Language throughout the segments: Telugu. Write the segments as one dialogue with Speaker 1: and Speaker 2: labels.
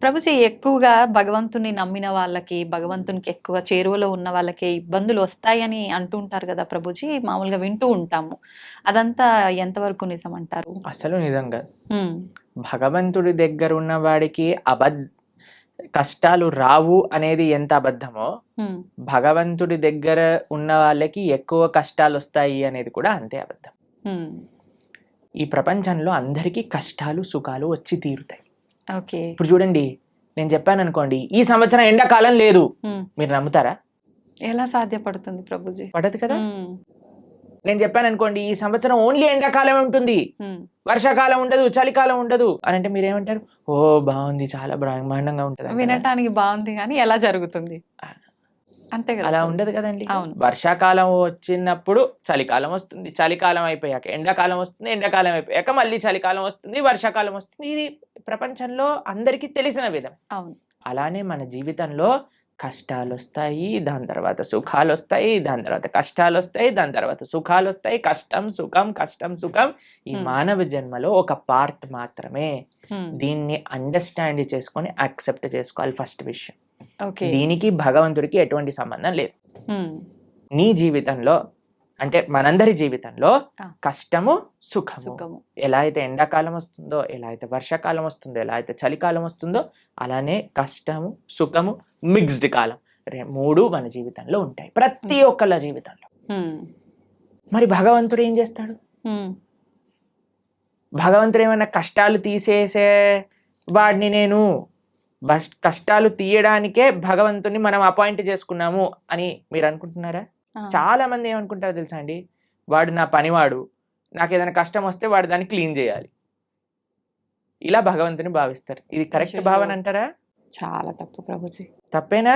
Speaker 1: ప్రభుజీ ఎక్కువగా భగవంతుని నమ్మిన వాళ్ళకి, భగవంతునికి ఎక్కువ చేరువలో ఉన్న వాళ్ళకి ఇబ్బందులు వస్తాయని అంటుంటారు కదా ప్రభుజీ. మామూలుగా వింటూ ఉంటాము. అదంతా ఎంతవరకు నిజం అంటారు?
Speaker 2: అసలు నిజంగా
Speaker 1: హ్మ్.
Speaker 2: భగవంతుడి దగ్గర ఉన్న వాడికి కష్టాలు రావు అనేది ఎంత అబద్ధమో,
Speaker 1: హ్మ్.
Speaker 2: భగవంతుడి దగ్గర ఉన్న వాళ్ళకి ఎక్కువ కష్టాలు వస్తాయి అనేది కూడా అంతే అబద్ధం.
Speaker 1: హ్మ్.
Speaker 2: ఈ ప్రపంచంలో అందరికీ కష్టాలు సుఖాలు వచ్చి తీరుతాయి.
Speaker 1: ఓకే.
Speaker 2: ఇప్పుడు చూడండి, నేను చెప్పాను అనుకోండి, ఈ సంవత్సరం ఎండాకాలం లేదు,
Speaker 1: హ్మ్.
Speaker 2: మీరు నమ్ముతారా?
Speaker 1: ఎలా సాధ్యపడుతుంది ప్రభుజీ?
Speaker 2: పడదు కదా.
Speaker 1: హ్మ్.
Speaker 2: నేను చెప్పాను అనుకోండి, ఈ సంవత్సరం ఓన్లీ ఎండాకాలం ఉంటుంది,
Speaker 1: హ్మ్.
Speaker 2: వర్షాకాలం ఉండదు, చలికాలం ఉండదు అని అంటే మీరేమంటారు? ఓ బాగుంది, చాలా బ్రహ్మాండంగా ఉంటుంది అంటారా?
Speaker 1: వినటానికి బాగుంది కానీ ఎలా జరుగుతుంది? అంతే కదా
Speaker 2: అలా
Speaker 1: ప్రభుజీ.
Speaker 2: ఉండదు కదండి.
Speaker 1: అవును.
Speaker 2: వర్షాకాలం వచ్చినప్పుడు చలికాలం వస్తుంది, చలికాలం అయిపోయాక ఎండాకాలం వస్తుంది, ఎండాకాలం అయిపోయాక మళ్ళీ చలికాలం వస్తుంది, వర్షాకాలం వస్తుంది. ఇది ప్రపంచంలో అందరికీ తెలిసిన విధం.
Speaker 1: అవును.
Speaker 2: అలానే మన జీవితంలో కష్టాలు వస్తాయి, దాని తర్వాత సుఖాలు వస్తాయి, దాని తర్వాత కష్టాలు వస్తాయి, దాని తర్వాత సుఖాలు వస్తాయి. కష్టం సుఖం, కష్టం సుఖం ఈ మానవ జన్మలో ఒక పార్ట్ మాత్రమే. దీన్ని అండర్స్టాండ్ చేసుకొని యాక్సెప్ట్ చేసుకోవాలి ఫస్ట్ విషయం.
Speaker 1: ఓకే.
Speaker 2: దీనికి భగవంతుడికి ఎటువంటి సంబంధం లేదు. నీ జీవితంలో అంటే మనందరి జీవితంలో కష్టము సుఖము,
Speaker 1: సుఖము.
Speaker 2: ఎలా అయితే ఎండాకాలం వస్తుందో, ఎలా అయితే వర్షాకాలం వస్తుందో, ఎలా అయితే చలికాలం వస్తుందో, అలానే కష్టము సుఖము మిక్స్డ్ కాలం మూడు మన జీవితంలో ఉంటాయి, ప్రతి ఒక్కళ్ళ జీవితంలో. మరి భగవంతుడు ఏం చేస్తాడు? భగవంతుడు ఏమైనా కష్టాలు తీసేసే వాడిని నేను కష్టాలు తీయడానికే భగవంతుని మనం అపాయింట్ చేసుకున్నాము అని మీరు అనుకుంటున్నారా? చాలా మంది ఏమనుకుంటారో తెలుసా అండి, వాడు నా పనివాడు, నాకు ఏదైనా కష్టం వస్తే వాడు దాన్ని క్లీన్ చేయాలి, ఇలా భగవంతుని భావిస్తారు. ఇది కరెక్ట్ భావన అంటారా?
Speaker 1: చాలా తప్పు ప్రభుజీ.
Speaker 2: తప్పేనా?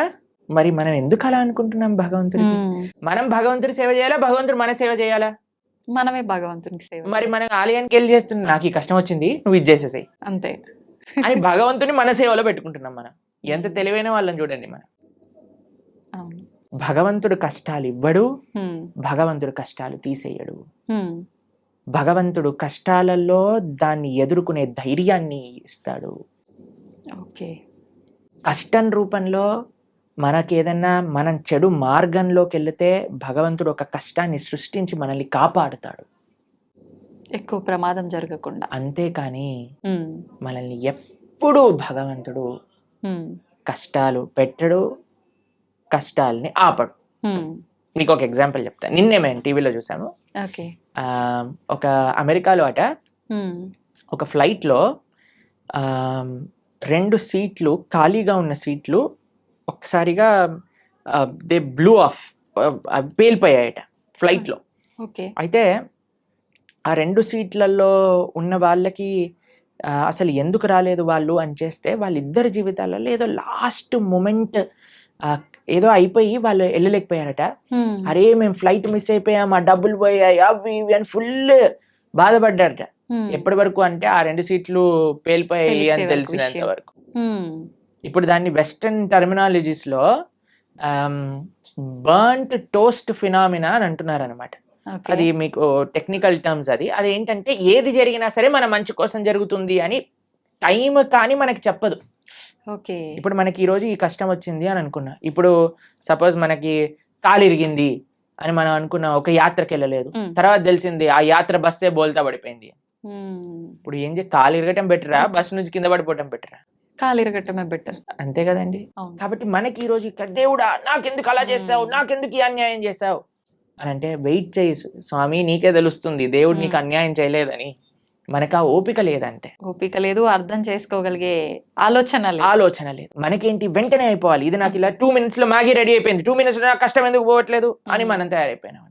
Speaker 2: మరి మనం ఎందుకు అలా అనుకుంటున్నాం? భగవంతుడికి మనం భగవంతుడి సేవ చేయాలా, భగవంతుడు మన సేవ చేయాలా?
Speaker 1: మనమే భగవంతునికి సేవ.
Speaker 2: మరి మనం ఆలయానికి వెళ్ళి చేస్తున్నాం, నాకు ఈ కష్టం వచ్చింది నువ్వు ఇది చేసేసాయి
Speaker 1: అంతే
Speaker 2: అని భగవంతుని మన సేవలో పెట్టుకుంటున్నాం. మనం ఎంత తెలివైన వాళ్ళని చూడండి. మనం భగవంతుడు కష్టాలు ఇవ్వడు, భగవంతుడు కష్టాలు తీసేయడు. భగవంతుడు కష్టాలలో దాన్ని ఎదుర్కొనే ధైర్యాన్ని ఇస్తాడు.
Speaker 1: ఓకే.
Speaker 2: కష్టం రూపంలో మనకేదన్నా మనం చెడు మార్గంలోకి వెళితే భగవంతుడు ఒక కష్టాన్ని సృష్టించి మనల్ని కాపాడుతాడు,
Speaker 1: ఎక్కువ ప్రమాదం జరగకుండా.
Speaker 2: అంతేకాని మనల్ని ఎప్పుడూ భగవంతుడు కష్టాలు పెట్టడు, కష్టాలని ఆపడు. మీకు ఒక ఎగ్జాంపుల్ చెప్తాను. నిన్నే మేము టీవీలో చూసాము. ఒక అమెరికాలో అట ఒక ఫ్లైట్లో 2 సీట్లు ఖాళీగా ఉన్న సీట్లు ఒక్కసారిగా దే బ్లూ ఆఫ్, పేలిపోయాయట ఫ్లైట్లో. అయితే ఆ 2 సీట్లలో ఉన్న వాళ్ళకి అసలు ఎందుకు రాలేదు వాళ్ళు అని చేస్తే, వాళ్ళిద్దరి జీవితాలలో ఏదో లాస్ట్ మూమెంట్ ఏదో అయిపోయి వాళ్ళు వెళ్ళలేకపోయారట. అరే మేము ఫ్లైట్ మిస్ అయిపోయాం, ఆ డబ్బులు పోయాయి, అవి ఇవి అని ఫుల్ బాధపడ్డారట. ఎప్పటి వరకు అంటే ఆ 2 సీట్లు పేలిపోయాయి అని తెలిసినంత వరకు. ఇప్పుడు దాన్ని వెస్టర్న్ టర్మినాలజీస్ లో బర్న్ట్ టోస్ట్ ఫినామినా అని అంటున్నారు అనమాట. అది మీకు టెక్నికల్ టర్మ్స్. అది ఏంటంటే ఏది జరిగినా సరే మన మంచి కోసం జరుగుతుంది అని టైం కానీ మనకి చెప్పదు. ఇప్పుడు మనకి ఈ రోజు ఈ కష్టం వచ్చింది అని అనుకున్నా, ఇప్పుడు సపోజ్ మనకి కాలు ఇరిగింది అని మనం అనుకున్నాం, ఒక యాత్రకి వెళ్ళలేదు, తర్వాత తెలిసింది ఆ యాత్ర బస్సే బోల్తా పడిపోయింది. ఇప్పుడు ఏం కాలు ఇరగటం బెటరా, బస్ నుంచి కింద పడిపోవటం బెటరా?
Speaker 1: కాలు ఇరగటమే బెటర్.
Speaker 2: అంతే కదండి. కాబట్టి మనకి ఈ రోజు దేవుడా నాకెందుకు అలా చేసావు, నాకెందుకు ఈ అన్యాయం చేసావు అని అంటే, వెయిట్ చేయి స్వామి, నీకే తెలుస్తుంది దేవుడు నీకు అన్యాయం చేయలేదని. మనకు ఆ ఓపిక లేదంతే.
Speaker 1: ఓపిక లేదు, అర్థం చేసుకోగలిగే ఆలోచన లేదు. మనకేంటి వెంటనే అయిపోవాలి, ఇది నాకు ఇలా 2 minutes లో మ్యాగీ రెడీ అయిపోయింది, 2 minutes లో నాకు కష్టం ఎందుకు పోవట్లేదు అని మనం తయారైపోయినాం.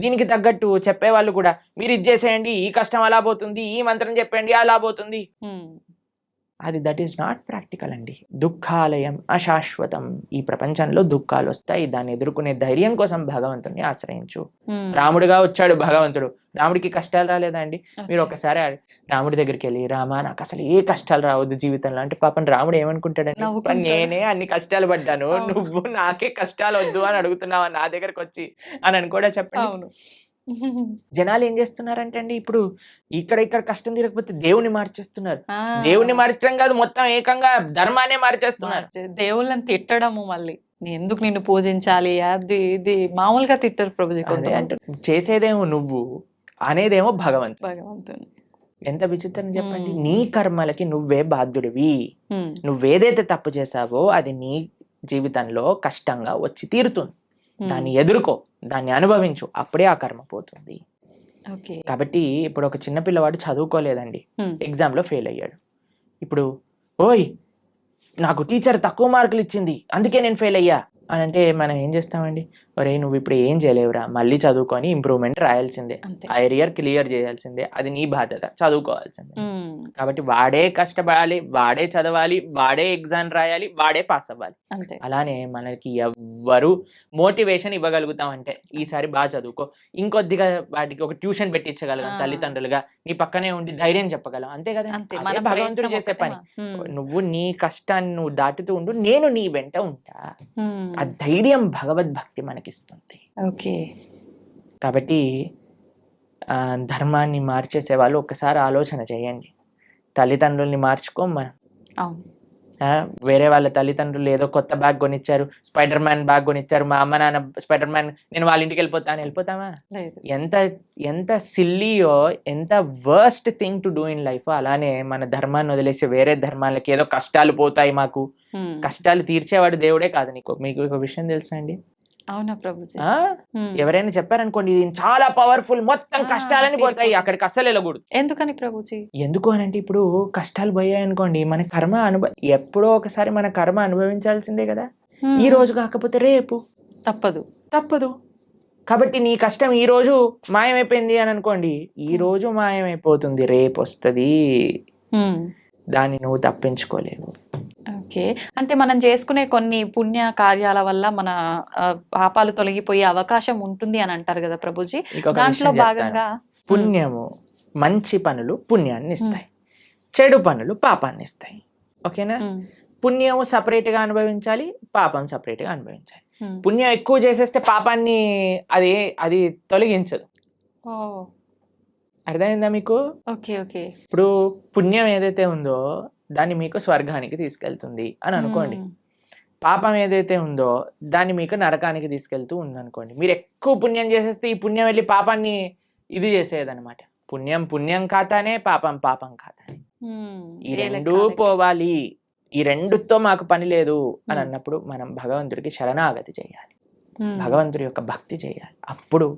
Speaker 1: దీనికి తగ్గట్టు చెప్పేవాళ్ళు కూడా, మీరు ఇది చేసేయండి ఈ కష్టం అలా పోతుంది, ఈ మంత్రం చెప్పండి అలా పోతుంది. అది దట్ ఈస్ నాట్ ప్రాక్టికల్ అండి. దుఃఖాలయం అశాశ్వతం. ఈ ప్రపంచంలో దుఃఖాలు వస్తాయి, దాన్ని ఎదుర్కొనే ధైర్యం కోసం భగవంతుని ఆశ్రయించు. రాముడిగా వచ్చాడు భగవంతుడు, రాముడికి కష్టాలు రాలేదా అండి? మీరు ఒకసారి రాముడి దగ్గరికి వెళ్ళి, రామా నాకు అసలు ఏ కష్టాలు రావద్దు జీవితంలో అంటే, పాపం రాముడు ఏమనుకుంటాడండి, నేనే అన్ని కష్టాలు పడ్డాను, నువ్వు నాకే కష్టాలు వద్దు అని అడుగుతున్నావా నా దగ్గరకు వచ్చి అని కూడా చెప్పండి.
Speaker 2: జనాలు ఏం చేస్తున్నారంటే అండి, ఇప్పుడు ఇక్కడ కష్టం తీరకపోతే దేవుని మార్చేస్తున్నారు. దేవుని మార్చడం కాదు, మొత్తం ఏకంగా ధర్మాన్ని మార్చేస్తున్నారు.
Speaker 3: దేవుళ్ళని తిట్టడము, మళ్ళీ ఎందుకు నిన్ను పూజించాలి, అది ఇది మామూలుగా తిట్టరు ప్రభుజీ.
Speaker 2: చేసేదేమో నువ్వు, అనేదేమో
Speaker 3: భగవంతుని.
Speaker 2: ఎంత విచిత్రం చెప్పండి. నీ కర్మలకి నువ్వే బాధ్యుడివి. నువ్వేదైతే తప్పు చేసావో అది నీ జీవితంలో కష్టంగా వచ్చి తీరుతుంది. దాన్ని ఎదుర్కో, దాన్ని అనుభవించు, అప్పుడే ఆ కర్మ పోతుంది. కాబట్టి ఇప్పుడు ఒక చిన్న పిల్లవాడు చదువుకోలేదండి, ఎగ్జామ్ లో ఫెయిల్ అయ్యాడు. ఇప్పుడు ఓయ్ నాకు టీచర్ తక్కువ మార్కులు ఇచ్చింది అందుకే నేను ఫెయిల్ అయ్యా అని అంటే మనం ఏం చేస్తామండి, ఒరే నువ్వు ఇప్పుడు ఏం చేయలేవురా, మళ్ళీ చదువుకొని ఇంప్రూవ్మెంట్ రాయాల్సిందే, ఆ ఏరియర్ క్లియర్ చేయాల్సిందే, అది నీ బాధ్యత, చదువుకోవాల్సిందే. కాబట్టి వాడే కష్టపడాలి, వాడే చదవాలి, వాడే ఎగ్జామ్ రాయాలి, వాడే పాస్ అవ్వాలి. అలానే మనకి ఎవ్వరు మోటివేషన్ ఇవ్వగలుగుతాం అంటే ఈసారి బాగా చదువుకో, ఇంకొద్దిగా వాటికి ఒక ట్యూషన్ పెట్టించగలం తల్లిదండ్రులుగా, నీ పక్కనే ఉండి ధైర్యం చెప్పగలం, అంతే కదా. భగవంతుడు చేసే పని. నువ్వు నీ కష్టాన్ని నువ్వు దాటుతూ ఉండు, నేను నీ వెంట ఉంటా. ఆ ధైర్యం భగవద్భక్తి మనకిస్తుంది. కాబట్టి ధర్మాన్ని మార్చేసే వాళ్ళు ఒక్కసారి ఆలోచన చేయండి. తల్లిదండ్రుల్ని మార్చుకోం మనం. వేరే వాళ్ళ తల్లిదండ్రులు ఏదో కొత్త బ్యాగ్ కొనిచ్చారు, స్పైడర్ మ్యాన్ బ్యాగ్ కొనిచ్చారు, మా అమ్మ నాన్న స్పైడర్ మ్యాన్, నేను వాళ్ళ ఇంటికి వెళ్ళిపోతామా? ఎంత సిల్లీయో, ఎంత worst thing to do in life. అలానే మన ధర్మాన్ని వదిలేసి వేరే ధర్మాలకి ఏదో కష్టాలు పోతాయి, మాకు కష్టాలు తీర్చేవాడు దేవుడే కాదు. మీకు ఒక విషయం తెలుసా అండి?
Speaker 3: అవునా ప్రభుజీ?
Speaker 2: ఎవరైనా చెప్పారనుకోండి ఇది చాలా పవర్ఫుల్, మొత్తం కష్టాలని పోతాయి, అక్కడికి అస్సలు వెళ్ళకూడదు.
Speaker 3: ఎందుకని ప్రభుజీ?
Speaker 2: ఎందుకు అని అంటే ఇప్పుడు కష్టాలు పోయాయి అనుకోండి, మన కర్మ ఎప్పుడో ఒకసారి మన కర్మ అనుభవించాల్సిందే కదా. ఈ రోజు కాకపోతే రేపు తప్పదు. కాబట్టి నీ కష్టం ఈ రోజు మాయమైపోయింది అని అనుకోండి, ఈ రోజు మాయమైపోతుంది, రేపు వస్తుంది, దాన్ని నువ్వు తప్పించుకోలేవు.
Speaker 3: అంటే మనం చేసుకునే కొన్ని పుణ్య కార్యాల వల్ల మన పాపాలు తొలగిపోయే అవకాశం ఉంటుంది అని అంటారు కదా ప్రభుజీ. దాంట్లో భాగంగా
Speaker 2: పుణ్యము, మంచి పనులు పుణ్యాన్ని ఇస్తాయి, చెడు పనులు పాపాన్ని ఇస్తాయి. ఓకేనా? పుణ్యము సపరేట్ గా అనుభవించాలి, పాపం సపరేట్ గా అనుభవించాలి. పుణ్యం ఎక్కువ చేసేస్తే పాపాన్ని అది తొలగించదు. అర్థమైందా మీకు? ఇప్పుడు పుణ్యం ఏదైతే ఉందో దాన్ని మీకు స్వర్గానికి తీసుకెళ్తుంది అని అనుకోండి, పాపం ఏదైతే ఉందో దాన్ని మీకు నరకానికి తీసుకెళ్తూ ఉంది అనుకోండి. మీరు ఎక్కువ పుణ్యం చేసేస్తే ఈ పుణ్యం వెళ్ళి పాపాన్ని ఇది చేసేదన్నమాట. పుణ్యం ఖాతానే, పాపం ఖాతానే. ఈ రెండూ పోవాలి, ఈ రెండుతో మాకు పని లేదు అని అన్నప్పుడు మనం భగవంతుడికి శరణాగతి చేయాలి, భగవంతుడి యొక్క భక్తి చేయాలి. అప్పుడు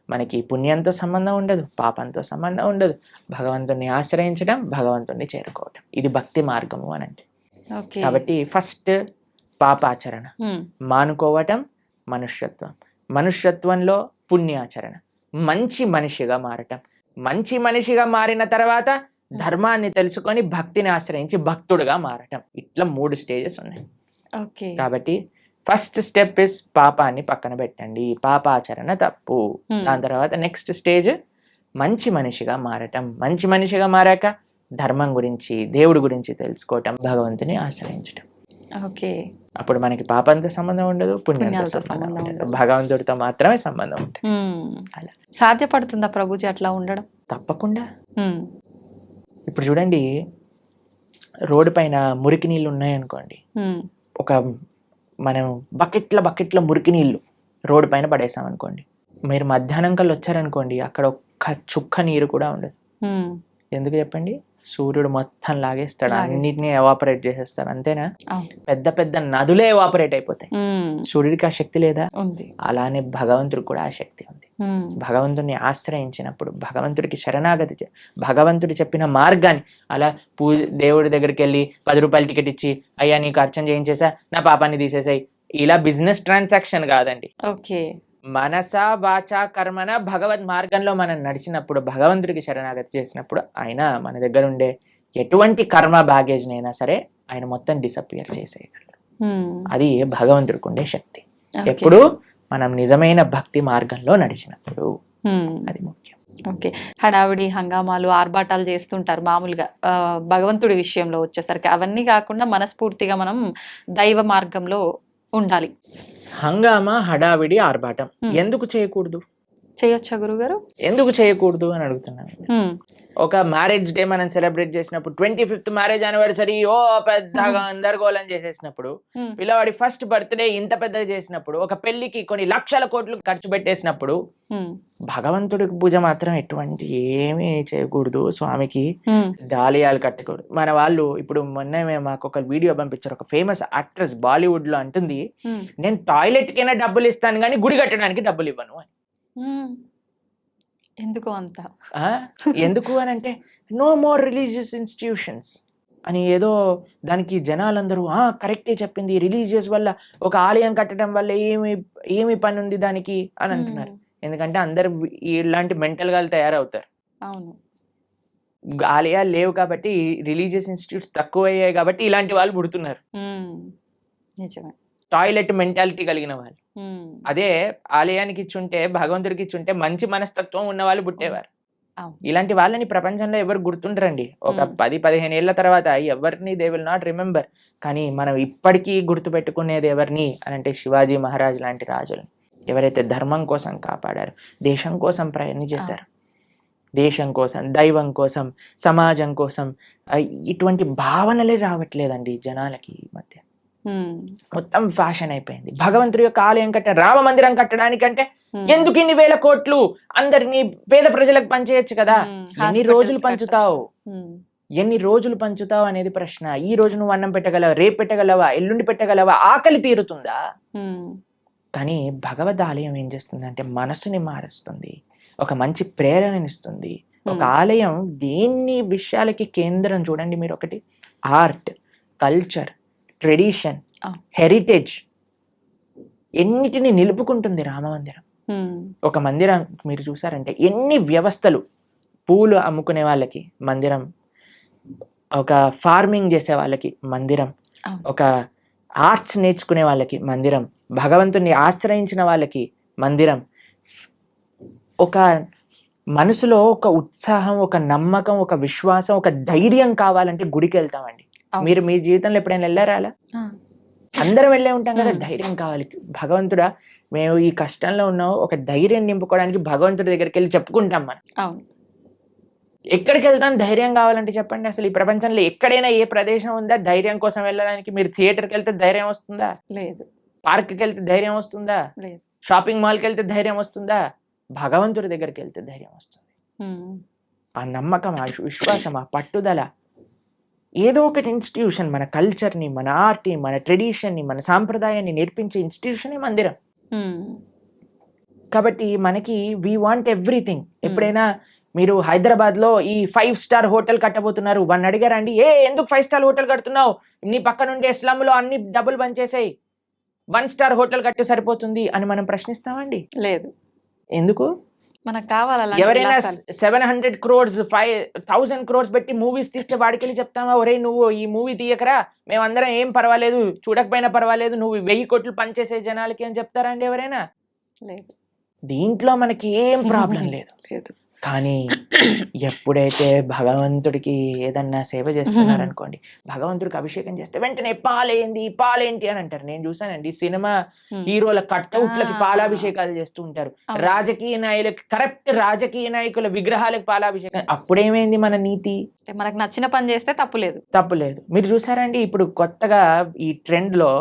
Speaker 2: మనకి పుణ్యంతో సంబంధం ఉండదు, పాపంతో సంబంధం ఉండదు. భగవంతుడిని ఆశ్రయించడం, భగవంతుడిని చేరుకోవటం, ఇది భక్తి మార్గము అని అంటే. కాబట్టి ఫస్ట్ పాపాచరణ మానుకోవటం మనుష్యత్వంలో పుణ్యాచరణ, మంచి మనిషిగా మారటం, మంచి మనిషిగా మారిన తర్వాత ధర్మాన్ని తెలుసుకొని భక్తిని ఆశ్రయించి భక్తుడుగా మారటం. ఇట్లా 3 స్టేజెస్ ఉన్నాయి. కాబట్టి ఫస్ట్ స్టెప్ ఇస్ పాపాన్ని పక్కన పెట్టండి, పాపాచరణ తప్పు. దాని తర్వాత నెక్స్ట్ స్టేజ్ మంచి మనిషిగా మారటం, మంచి మనిషిగా మారాక ధర్మం గురించి, దేవుడి గురించి తెలుసుకోవటం, భగవంతుని ఆశ్రయించటం. అప్పుడు మనకి పాపంతో సంబంధం ఉండదు, పుణ్యంతో సంబంధం ఉండదు, భగవంతుడితో మాత్రమే సంబంధం ఉంటుంది.
Speaker 3: అలా సాధ్యపడుతుందా ప్రభుజీ అట్లా ఉండడం?
Speaker 2: తప్పకుండా. ఇప్పుడు చూడండి, రోడ్డు పైన మురికి నీళ్ళు ఉన్నాయనుకోండి, ఒక మనం బకెట్ల మురికి నీళ్లు రోడ్డు పైన పడేసాం అనుకోండి, మీరు మధ్యాహ్నం కల్లా వచ్చారనుకోండి, అక్కడ ఒక్క చుక్క నీరు కూడా ఉండదు. ఎందుకు చెప్పండి? సూర్యుడు మొత్తం లాగేస్తాడు, అన్నిటినీ ఎవాపరేట్ చేసేస్తాడు, అంతేనా? పెద్ద పెద్ద నదులే ఎవాపరేట్ అయిపోతాయి. సూర్యుడికి ఆ శక్తి లేదా? అలానే భగవంతుడికి కూడా ఆ శక్తి ఉంది. భగవంతుడిని ఆశ్రయించినప్పుడు, భగవంతుడికి శరణాగతి, భగవంతుడు చెప్పిన మార్గాన్ని, అలా దేవుడి దగ్గరికి వెళ్ళి 10 రూపాయల టికెట్ ఇచ్చి, అయ్యా నీకు అర్చన చేయించేసా, నా పాపాన్ని తీసేసాయి, ఇలా బిజినెస్ ట్రాన్సాక్షన్ కాదండి. మనస వాచ కర్మన భగవద్ మార్గంలో మనం నడిచినప్పుడు, భగవంతుడికి శరణాగతి చేసినప్పుడు, ఆయన మన దగ్గర ఉండే ఎటువంటి కర్మ బ్యాగేజ్ నైనా సరే ఆయన మొత్తం డిసపియర్ చేసేయగలరు. అది భగవంతుడికి ఉండే శక్తి. ఎప్పుడు మనం నిజమైన భక్తి మార్గంలో నడిచినప్పుడు, అది ముఖ్యం.
Speaker 3: హడావిడి హంగామాలు ఆర్భాటాలు చేస్తుంటారు మామూలుగా. భగవంతుడి విషయంలో వచ్చేసరికి అవన్నీ కాకుండా మనస్ఫూర్తిగా మనం దైవ మార్గంలో ఉండాలి.
Speaker 2: హంగామా, హడావిడి, ఆర్భాటం ఎందుకు చేయకూడదు?
Speaker 3: చేయొచ్చా గురుగారు?
Speaker 2: ఎందుకు చేయకూడదు అని అడుగుతున్నాను. ఒక మ్యారేజ్ డే మనం సెలబ్రేట్ చేసినప్పుడు 25th మ్యారేజ్ యానివర్సరీ పెద్దగా గందరగోళం చేసేసినప్పుడు, పిల్లవాడి ఫస్ట్ బర్త్డే ఇంత పెద్దగా చేసినప్పుడు, ఒక పెళ్లికి కొన్ని లక్షల కోట్లు ఖర్చు పెట్టేసినప్పుడు, భగవంతుడికి పూజ మాత్రం ఎటువంటి ఏమీ చేయకూడదు, స్వామికి దాలియాలు కట్టకూడదు. మన వాళ్ళు ఇప్పుడు మొన్న మాకు ఒక వీడియో పంపించారు, ఒక ఫేమస్ యాక్ట్రెస్ బాలీవుడ్ లో అంటుంది, నేను టాయిలెట్ కైనా డబ్బులు ఇస్తాను కానీ గుడి కట్టడానికి డబ్బులు ఇవ్వను అని.
Speaker 3: ఎందుకు అంత?
Speaker 2: ఎందుకు అని అంటే నో మోర్ రిలీజియస్ ఇన్స్టిట్యూషన్స్ అని ఏదో దానికి జనాలందరూ కరెక్టే చెప్పింది, రిలీజియస్ వల్ల ఒక ఆలయం కట్టడం వల్ల ఏమి పని ఉంది దానికి అని అంటున్నారు. ఎందుకంటే అందరు ఇలాంటి మెంటల్ గా తయారవుతారు.
Speaker 3: అవును,
Speaker 2: ఆలయాలు లేవు కాబట్టి, రిలీజియస్ ఇన్స్టిట్యూట్స్ తక్కువ అయ్యాయి కాబట్టి ఇలాంటి వాళ్ళు పుడుతున్నారు.
Speaker 3: నిజమే.
Speaker 2: టాయిలెట్ మెంటాలిటీ కలిగిన వాళ్ళు. అదే ఆలయానికి ఇచ్చుంటే, భగవంతుడికి ఇచ్చుంటే మంచి మనస్తత్వం ఉన్న వాళ్ళు పుట్టేవారు. ఇలాంటి వాళ్ళని ప్రపంచంలో ఎవరు గుర్తుండరండి. ఒక 10-15 ఏళ్ల తర్వాత ఎవరిని దే విల్ నాట్ రిమెంబర్. కానీ మనం ఇప్పటికీ గుర్తు పెట్టుకునేది ఎవరిని అని అంటే శివాజీ మహారాజ్ లాంటి రాజులు, ఎవరైతే ధర్మం కోసం కాపాడారు, దేశం కోసం ప్రయత్నం చేశారు, దేశం కోసం, దైవం కోసం, సమాజం కోసం. ఇటువంటి భావనలే రావట్లేదండి జనాలకి ఈ మధ్య. మొత్తం ఫ్యాషన్ అయిపోయింది. భగవంతుడి యొక్క ఆలయం రామ మందిరం కట్టడానికంటే ఎందుకు ఇన్ని వేల కోట్లు, అందరినీ పేద ప్రజలకు పంచేయచ్చు కదా. ఎన్ని రోజులు పంచుతావు, ఎన్ని రోజులు పంచుతావు అనేది ప్రశ్న. ఈ రోజు నువ్వు అన్నం పెట్టగలవా, రేపు పెట్టగలవా, ఎల్లుండి పెట్టగలవా, ఆకలి తీరుతుందా? కానీ భగవద్ ఆలయం ఏం చేస్తుంది అంటే మనసుని మారుస్తుంది, ఒక మంచి ప్రేరణనిస్తుంది. ఒక ఆలయం దేన్ని విషయాలకి కేంద్రం చూడండి మీరు. ఒకటి ఆర్ట్, కల్చర్, ట్రెడిషన్, హెరిటేజ్, ఎన్నిటిని నిలుపుకుంటుంది రామమందిరం. ఒక మందిరం మీరు చూసారంటే ఎన్ని వ్యవస్థలు, పూలు అమ్ముకునే వాళ్ళకి మందిరం, ఒక ఫార్మింగ్ చేసే వాళ్ళకి మందిరం, ఒక ఆర్ట్స్ నేర్చుకునే వాళ్ళకి మందిరం, భగవంతుని ఆశ్రయించిన వాళ్ళకి మందిరం. ఒక మనసులో ఒక ఉత్సాహం, ఒక నమ్మకం, ఒక విశ్వాసం, ఒక ధైర్యం కావాలంటే గుడికి వెళ్తామండి. మీరు మీ జీవితంలో ఎప్పుడైనా వెళ్ళారా అలా? అందరం వెళ్ళే ఉంటాం కదా. ధైర్యం కావాలి. భగవంతుడా మేము ఈ కష్టంలో ఉన్నాము, ఒక ధైర్యం నింపుకోవడానికి భగవంతుడి దగ్గరికి వెళ్ళి చెప్పుకుంటాం మనం. ఎక్కడికి వెళ్తాం ధైర్యం కావాలంటే చెప్పండి. అసలు ఈ ప్రపంచంలో ఎక్కడైనా ఏ ప్రదేశం ఉందా ధైర్యం కోసం వెళ్ళడానికి? మీరు థియేటర్కి వెళ్తే ధైర్యం వస్తుందా? లేదు. పార్క్కి వెళ్తే ధైర్యం వస్తుందా? లేదు. షాపింగ్ మాల్కి వెళ్తే ధైర్యం వస్తుందా? భగవంతుడి దగ్గరికి వెళ్తే ధైర్యం వస్తుంది. ఆ నమ్మకం, ఆ విశ్వాసం, ఆ పట్టుదల. ఏదో ఒక ఇన్స్టిట్యూషన్ మన కల్చర్ని, మన ఆర్ట్ని, మన ట్రెడిషన్ని, మన సాంప్రదాయాన్ని నేర్పించే ఇన్స్టిట్యూషనే మందిరం. కాబట్టి మనకి వీ వాంట్ ఎవ్రీథింగ్. ఎప్పుడైనా మీరు హైదరాబాద్ లో ఈ 5 స్టార్ హోటల్ కట్టబోతున్నారు, వాడిని అడిగారండి, ఎందుకు 5 స్టార్ హోటల్ కడుతున్నావు, నీ పక్క నుండే స్లమ్ లో అన్ని డబ్బులు బంచేసాయి, 1 స్టార్ హోటల్ కట్టి సరిపోతుంది అని మనం ప్రశ్నిస్తామండి? లేదు. ఎందుకు? మనకు కావాలి. ఎవరైనా 700 crores 1000 crores పెట్టి మూవీస్ తీస్తే వాడికి వెళ్ళి చెప్తామా, ఒరే నువ్వు ఈ మూవీ తీయకరా, మేమందరం ఏం పర్వాలేదు, చూడకపోయినా పర్వాలేదు, నువ్వు 1000 కోట్లు పనిచేసే జనాలకి అని చెప్తారండి ఎవరైనా? లేదు. దీంట్లో మనకి ఏం ప్రాబ్లం లేదు. కానీ ఎప్పుడైతే భగవంతుడికి ఏదన్నా సేవ చేస్తున్నారనుకోండి, భగవంతుడికి అభిషేకం చేస్తే వెంటనే పాలేంటి అని అంటారు. నేను చూసానండి సినిమా హీరోల కట్అవుట్లకి పాలాభిషేకాలు చేస్తూ ఉంటారు. రాజకీయ నాయకులకి, కరెక్ట్ రాజకీయ నాయకుల విగ్రహాలకు పాలాభిషేకం. అప్పుడేమైంది మన నీతి? మనకు నచ్చిన పని చేస్తే తప్పులేదు. మీరు చూసారండి ఇప్పుడు కొత్తగా ఈ ట్రెండ్ లో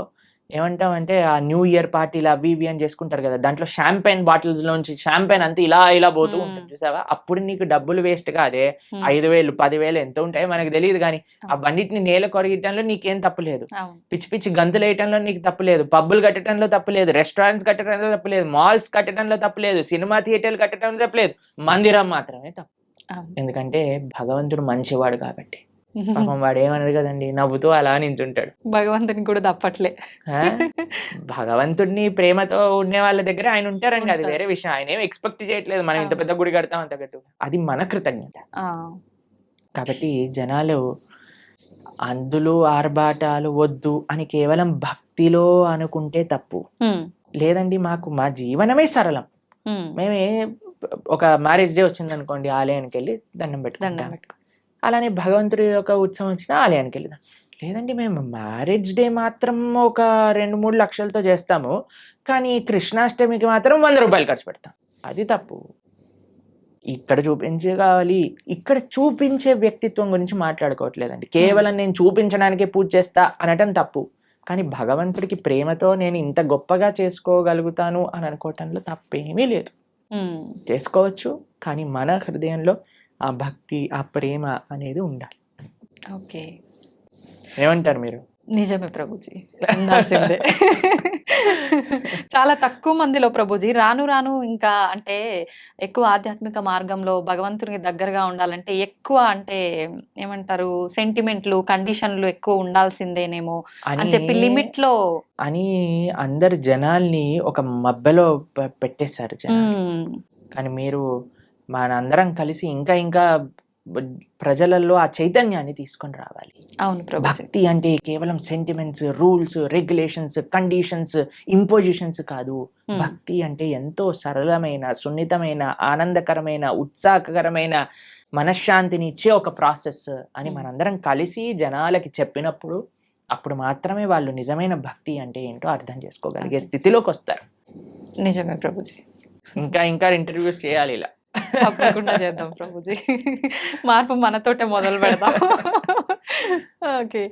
Speaker 2: ఏమంటామంటే ఆ న్యూ ఇయర్ పార్టీలు అవి ఇవి అని చేసుకుంటారు కదా, దాంట్లో షాంపైన్ బాటిల్స్ లోంచి షాంపైన్ అంతా ఇలా పోతూ ఉంటుంది చూసావా? అప్పుడు నీకు డబ్బులు వేస్ట్ కాదే, 5,000 10,000 ఎంత ఉంటాయో మనకు తెలియదు, కానీ ఆ బండిటిని నేల కొరగటంలో నీకేం తప్పులేదు, పిచ్చి పిచ్చి గంతులు వేయటంలో నీకు తప్పులేదు, పబ్బులు కట్టడంలో తప్పులేదు, రెస్టారెంట్స్ కట్టడంలో తప్పులేదు, మాల్స్ కట్టడంలో తప్పులేదు, సినిమా థియేటర్లు కట్టడంలో తప్పులేదు, మందిరం మాత్రమే తప్పు. ఎందుకంటే భగవంతుడు మంచివాడు కాబట్టి. పాపం వాడు ఏమన్నాడు కదండి, నవ్వుతూ అలా నించుంటాడు. భగవంతుని కూడా తప్పట్లే. భగవంతుడిని ప్రేమతో ఉండే వాళ్ళ దగ్గర ఆయన ఉంటారండి, అది వేరే విషయం. ఆయన ఏం ఎక్స్పెక్ట్ చేయట్లేదు మనం ఇంత పెద్ద గుడి కడతాం అంత గట్టు, అది మన కృతజ్ఞత. కాబట్టి జనాలు అందులో ఆర్భాటాలు వద్దు అని కేవలం భక్తిలో అనుకుంటే తప్పు. లేదండి మాకు మా జీవనమే సరళం, మేమే ఒక మ్యారేజ్ డే వచ్చింది అనుకోండి, ఆలయానికి వెళ్ళి దండం పెట్టుకుంటాం. అలానే భగవంతుడి యొక్క ఉత్సవం వచ్చిన ఆలయానికి వెళ్దాం. లేదండి మేము మ్యారేజ్ డే మాత్రం ఒక 2-3 లక్షలతో చేస్తాము, కానీ కృష్ణాష్టమికి మాత్రం 100 రూపాయలు ఖర్చు పెడతాం. అది తప్పు. ఇక్కడ చూపించగాలి, ఇక్కడ చూపించే వ్యక్తిత్వం గురించి మాట్లాడుకోవట్లేదండి. కేవలం నేను చూపించడానికే పూజ చేస్తా అనటం తప్పు. కానీ భగవంతుడికి ప్రేమతో నేను ఇంత గొప్పగా చేసుకోగలుగుతాను అని అనుకోవటంలో తప్పేమీ లేదు. చేసుకోవచ్చు, కానీ మన హృదయంలో ఆ భక్తి, ఆ ప్రేమ అనేది ఉండాలి.
Speaker 3: ఓకే,
Speaker 2: ఏమంటారు మీరు?
Speaker 3: నిజమే ప్రభుజీ, ఉండాల్సిందే. చాలా తక్కువ మందిలో ప్రభుజీ రాను రాను ఇంకా అంటే ఎక్కువ ఆధ్యాత్మిక మార్గంలో భగవంతునికి దగ్గరగా ఉండాలంటే ఎక్కువ అంటే ఏమంటారు సెంటిమెంట్లు, కండిషన్లు ఎక్కువ ఉండాల్సిందేనేమో అని చెప్పి లిమిట్ లో
Speaker 2: అని అందరు జనాల్ని ఒక మబ్బెలో పెట్టేశారు జనాలు. కానీ మీరు మనందరం కలిసి ఇంకా ఇంకా ప్రజలలో ఆ చైతన్యాన్ని తీసుకొని రావాలి.
Speaker 3: అవును ప్రభు.
Speaker 2: భక్తి అంటే కేవలం sentiments, rules, regulations, conditions, impositions కాదు. భక్తి అంటే ఎంతో సరళమైన, సున్నితమైన, ఆనందకరమైన, ఉత్సాహకరమైన, మనశ్శాంతిని ఇచ్చే ఒక ప్రాసెస్ అని మనందరం కలిసి జనాలకి చెప్పినప్పుడు అప్పుడు మాత్రమే వాళ్ళు నిజమైన భక్తి అంటే ఏంటో అర్థం చేసుకోగలిగే స్థితిలోకి వస్తారు.
Speaker 3: నిజమే ప్రభుజీ.
Speaker 2: ఇంకా ఇంకా ఇంటర్వ్యూస్ చేయాలి ఇలా.
Speaker 3: తప్పకుండా చేద్దాం ప్రభుజీ. మార్పు మనతోటే మొదలు పెడదాం. ఓకే.